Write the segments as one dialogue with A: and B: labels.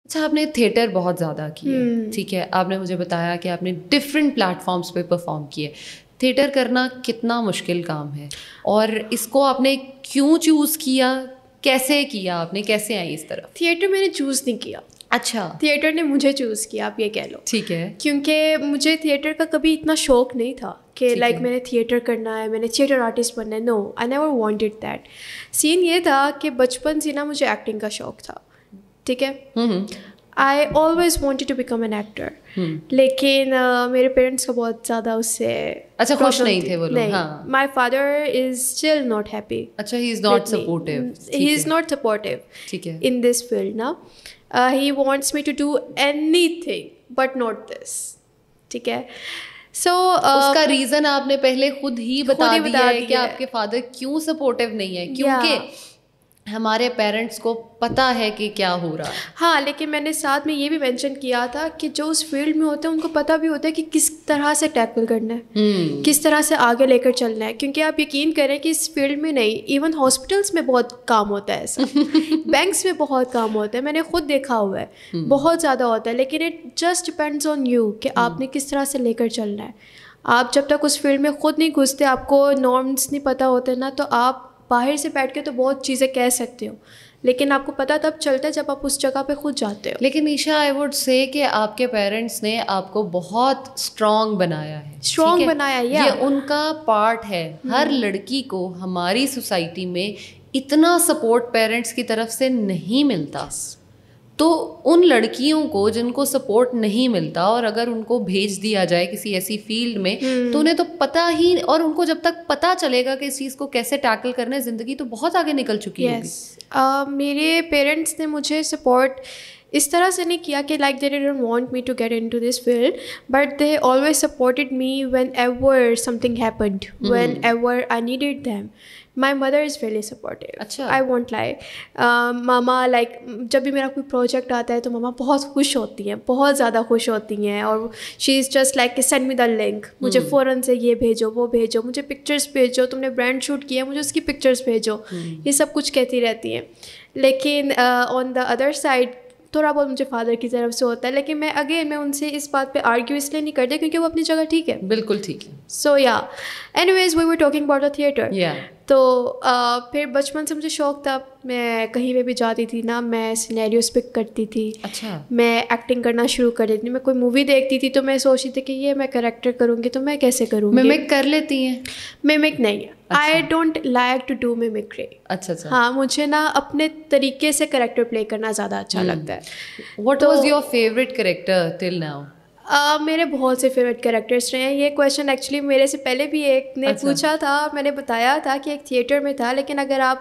A: اچھا آپ نے تھیٹر بہت زیادہ کیا، ٹھیک ہے، آپ نے مجھے بتایا کہ آپ نے ڈفرینٹ پلیٹ فارمس پہ پرفارم کیے. تھیٹر کرنا کتنا مشکل کام ہے اور اس کو آپ نے کیوں چوز کیا، کیسے کیا آپ نے، کیسے آئی اس طرف؟
B: تھیٹر میں نے چوز نہیں کیا.
A: اچھا،
B: تھیٹر نے مجھے چوز کیا، آپ یہ کہہ لو.
A: ٹھیک ہے.
B: کیونکہ مجھے تھیٹر کا کبھی اتنا شوق نہیں تھا کہ لائک میں نے تھیٹر کرنا ہے، میں نے تھیٹر آرٹسٹ بننا ہے. نو، آئی نیور وانٹڈ دیٹ. سین یہ تھا کہ بچپن سے نا مجھے ایکٹنگ کا شوق تھا، ٹھیک ہے. I always wanted to become an actor. لیکن میرے پیرنٹس کا بہت زیادہ اس سے
A: اچھا خوش نہیں تھے وہ لوگ.
B: نہیں، my father is still not happy.
A: اچھا، he is not supportive.
B: He is not supportive
A: ٹھیک ہے
B: ان دس فیلڈ نا. He wants me to do anything but not this. ٹھیک ہے. سو
A: اس کا ریزن آپ نے پہلے خود ہی بتا دیا ہے کہ آپ کے فادر کیوں سپورٹیو نہیں ہے. کیونکہ ہمارے پیرنٹس کو پتہ ہے کہ کیا ہو رہا ہے.
B: ہاں، لیکن میں نے ساتھ میں یہ بھی مینشن کیا تھا کہ جو اس فیلڈ میں ہوتے ہیں ان کو پتہ بھی ہوتا ہے کہ کس طرح سے ٹیکل کرنا ہے، کس طرح سے آگے لے کر چلنا ہے. کیونکہ آپ یقین کریں کہ اس فیلڈ میں نہیں، ایون ہاسپٹلس میں بہت کام ہوتا ہے ایسا، بینکس میں بہت کام ہوتا ہے، میں نے خود دیکھا ہوا ہے، بہت زیادہ ہوتا ہے. لیکن it just depends on you کہ آپ نے کس طرح سے لے کر چلنا ہے. آپ جب تک اس فیلڈ میں خود نہیں گھستے، آپ کو نارمس نہیں پتہ ہوتے نا، تو آپ باہر سے بیٹھ کے تو بہت چیزیں کہہ سکتے ہو، لیکن آپ کو پتہ تب چلتا ہے جب آپ اس جگہ پہ خود جاتے ہو.
A: لیکن عائشہ آئی ووڈ سے کہ آپ کے پیرنٹس نے آپ کو بہت اسٹرانگ بنایا ہے.
B: اسٹرانگ بنایا،
A: یہ ان کا پارٹ ہے. ہر لڑکی کو ہماری سوسائٹی میں اتنا سپورٹ پیرنٹس کی طرف سے نہیں ملتا. تو ان لڑکیوں کو جن کو سپورٹ نہیں ملتا اور اگر ان کو بھیج دیا جائے کسی ایسی فیلڈ میں تو انہیں تو پتہ ہی، اور ان کو جب تک پتہ چلے گا کہ اس چیز کو کیسے ٹیکل کرنا ہے، زندگی تو بہت آگے نکل چکی ہوگی.
B: میرے پیرنٹس نے مجھے سپورٹ اس طرح سے نہیں کیا کہ like they don't want me to get into this field, but they always supported me whenever something happened, whenever I needed them. My mother is very supportive.
A: اچھا،
B: I won't لائی. ماما like جب بھی میرا کوئی project آتا ہے تو ماما بہت خوش ہوتی ہیں، بہت زیادہ خوش ہوتی ہیں، اور شی از جسٹ لائک کہ سینڈ می دا لنک، مجھے فوراً سے یہ بھیجو، وہ بھیجو، مجھے پکچرس بھیجو، تم نے برانڈ شوٹ کیا مجھے اس کی پکچرس بھیجو، یہ سب کچھ کہتی رہتی ہیں. لیکن آن دا ادر سائڈ تھوڑا بہت مجھے فادر کی طرف سے ہوتا ہے. لیکن میں ان سے اس بات پہ آرگیو اس لیے نہیں کرتی کیونکہ وہ اپنی جگہ ٹھیک ہے.
A: بالکل ٹھیک ہے.
B: سو یا anyways we were talking about the theatre. تو پھر بچپن سے مجھے شوق تھا، میں کہیں پہ بھی جاتی تھی نا میں سینیریوز پک کرتی تھی.
A: اچھا. میں
B: ایکٹنگ کرنا شروع کر دیتی تھی. میں کوئی مووی دیکھتی تھی تو میں سوچتی تھی کہ یہ میں کریکٹر کروں گی تو میں کیسے کروں گی.
A: ممک کر لیتی ہیں؟
B: ممک نہیں، I don't like to do mimicry.
A: اچھا اچھا.
B: ہاں، مجھے نا اپنے طریقے سے کریکٹر پلے کرنا زیادہ اچھا لگتا ہے.
A: What was your favourite character till now?
B: میرے بہت سے فیوریٹ کریکٹرس رہے ہیں. یہ کویشچن ایکچولی میرے سے پہلے بھی ایک نے پوچھا تھا، میں نے بتایا تھا کہ ایک تھیٹر میں تھا. لیکن اگر آپ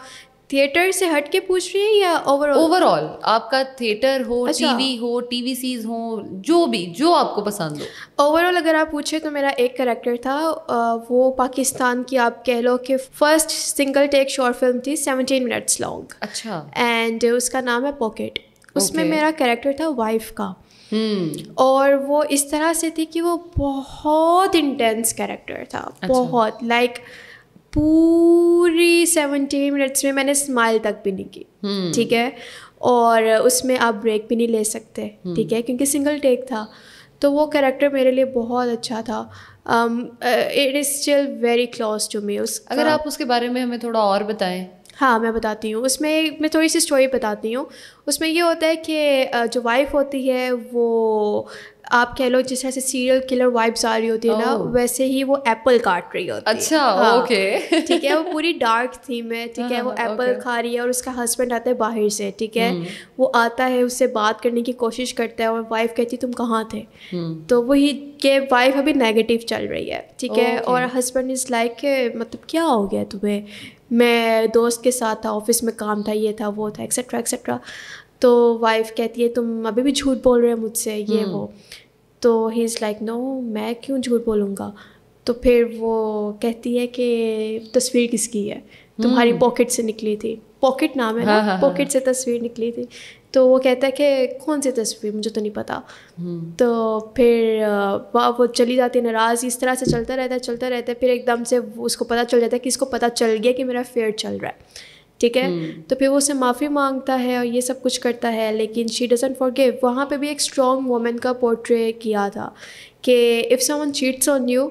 B: تھیٹر سے ہٹ کے پوچھ رہی ہیں یا اوور
A: آل آپ کا تھیٹر ہو، ٹی وی ہو، ٹی وی سیز ہوں، جو آپ کو پسند ہو.
B: اوور آل اگر آپ پوچھیں تو میرا ایک کریکٹر تھا، وہ پاکستان کی آپ کہہ لو کہ فرسٹ سنگل ٹیک شارٹ فلم تھی 17 منٹس لانگ.
A: اچھا.
B: اینڈ اس کا نام ہے پاکٹ. اس میں میرا کریکٹر تھا وائف کا. اور وہ اس طرح سے تھی کہ وہ بہت انٹینس کریکٹر تھا، بہت لائک پوری 17 منٹس میں میں نے اسمائل تک بھی نہیں کی. ٹھیک ہے. اور اس میں آپ بریک بھی نہیں لے سکتے، ٹھیک ہے، کیونکہ سنگل ٹیک تھا. تو وہ کریکٹر میرے لیے بہت اچھا تھا. It is still very close to me.
A: اگر آپ اس کے بارے میں ہمیں تھوڑا اور بتائیں.
B: ہاں میں بتاتی ہوں. اس میں تھوڑی سی اسٹوری بتاتی ہوں. اس میں یہ ہوتا ہے کہ جو وائف ہوتی ہے وہ آپ کہہ لو جس طرح سے سیریل کلر وائبس آ رہی ہوتی ہے نا، ویسے ہی وہ ایپل کاٹ رہی ہوتی ہے.
A: اچھا، اوکے.
B: ٹھیک ہے. وہ پوری ڈارک تھیم ہے. ٹھیک ہے. وہ ایپل کھا رہی ہے اور اس کا ہسبینڈ آتا ہے باہر سے. ٹھیک ہے. وہ آتا ہے، اس سے بات کرنے کی کوشش کرتا ہے اور وائف کہتی تم کہاں تھے. تو وہی کہ وائف ابھی نیگیٹو چل رہی ہے. ٹھیک ہے. اور ہسبینڈ از لائک کہ مطلب کیا ہو گیا تمہیں، میں دوست کے ساتھ تھا، آفس میں کام تھا، یہ تھا وہ تھا، ایکسیٹرا ایکسیٹرا. تو وائف کہتی ہے تم ابھی بھی جھوٹ بول رہے ہو مجھ سے، یہ وہ. تو ہی از لائک نو، میں کیوں جھوٹ بولوں گا. تو پھر وہ کہتی ہے کہ تصویر کس کی ہے، تمہاری پاکٹ سے نکلی تھی. پاکٹ نام ہے نا، پاکٹ سے تصویر نکلی تھی. تو وہ کہتا ہے کہ کون سی تصویر، مجھے تو نہیں پتا. تو پھر وہ چلی جاتی ہے ناراض. اس طرح سے چلتا رہتا ہے. پھر ایک دم سے اس کو پتہ چل جاتا ہے کہ اس کو پتہ چل گیا کہ میرا افیئر چل رہا ہے. ٹھیک ہے. تو پھر وہ اسے معافی مانگتا ہے اور یہ سب کچھ کرتا ہے, لیکن شی ڈزنٹ فارگیو. وہاں پہ بھی ایک اسٹرانگ وومن کا پورٹری کیا تھا کہ if some one chats on you,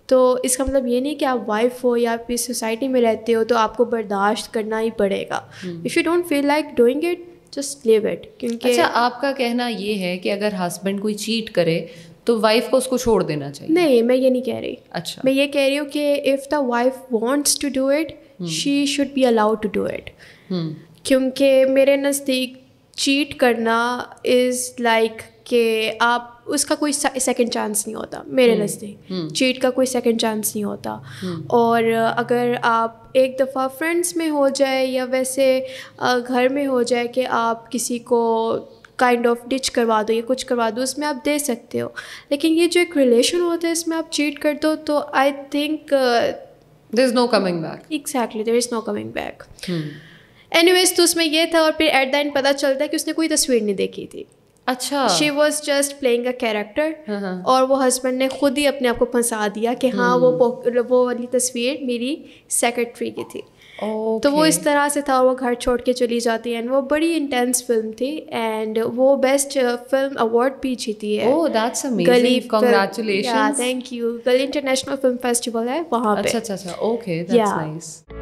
B: تو اس کا مطلب یہ نہیں کہ آپ وائف ہو یا آپ اس سوسائٹی میں رہتے ہو تو آپ کو برداشت کرنا ہی پڑے گا. If you don't feel like doing it, just leave it. کیونکہ
A: اچھا, آپ کا کہنا یہ ہے کہ اگر ہسبینڈ کوئی چیٹ کرے تو وائف کو اس کو چھوڑ دینا چاہیے؟
B: نہیں, میں یہ نہیں کہہ رہی.
A: اچھا,
B: میں یہ کہہ رہی ہوں کہ if the wife wants to do it, she should be allowed to do it. کیونکہ میرے نزدیک چیٹ کرنا از لائک کہ آپ اس کا کوئی سیکنڈ چانس نہیں ہوتا. میرے نزدیک چیٹ کا کوئی سیکنڈ چانس نہیں ہوتا. اور اگر آپ ایک دفعہ فرینڈس میں ہو جائے یا ویسے گھر میں ہو جائے کہ آپ کسی کو کائنڈ آف ڈچ کروا دو یا کچھ کروا دو, اس میں آپ دے سکتے ہو. لیکن یہ جو ایک ریلیشن ہوتا ہے اس میں آپ چیٹ کر دو تو I think
A: there is no coming back.
B: Exactly, there is no coming back. Anyways, تو اس میں یہ تھا, اور پھر ایٹ دا اینڈ پتہ چلتا ہے کہ اس نے کوئی تصویر نہیں دیکھی تھی.
A: اچھا,
B: she was just playing a character, اور وہ ہسبینڈ نے خود ہی اپنے آپ کو پھنسا دیا کہ ہاں وہ والی تصویر میری سیکرٹری کی تھی. تو وہ اس طرح سے تھا, وہ گھر چھوڑ کے چلی جاتی ہے. اینڈ وہ بڑی انٹینس فلم تھی, اینڈ وہ بیسٹ فلم ایوارڈ بھی جیتی ہے.
A: Oh, that's amazing. Congratulations.
B: Thank you. گلی انٹرنیشنل فلم فیسٹیول ہے وہاں پہ.
A: اچھا, okay, that's nice.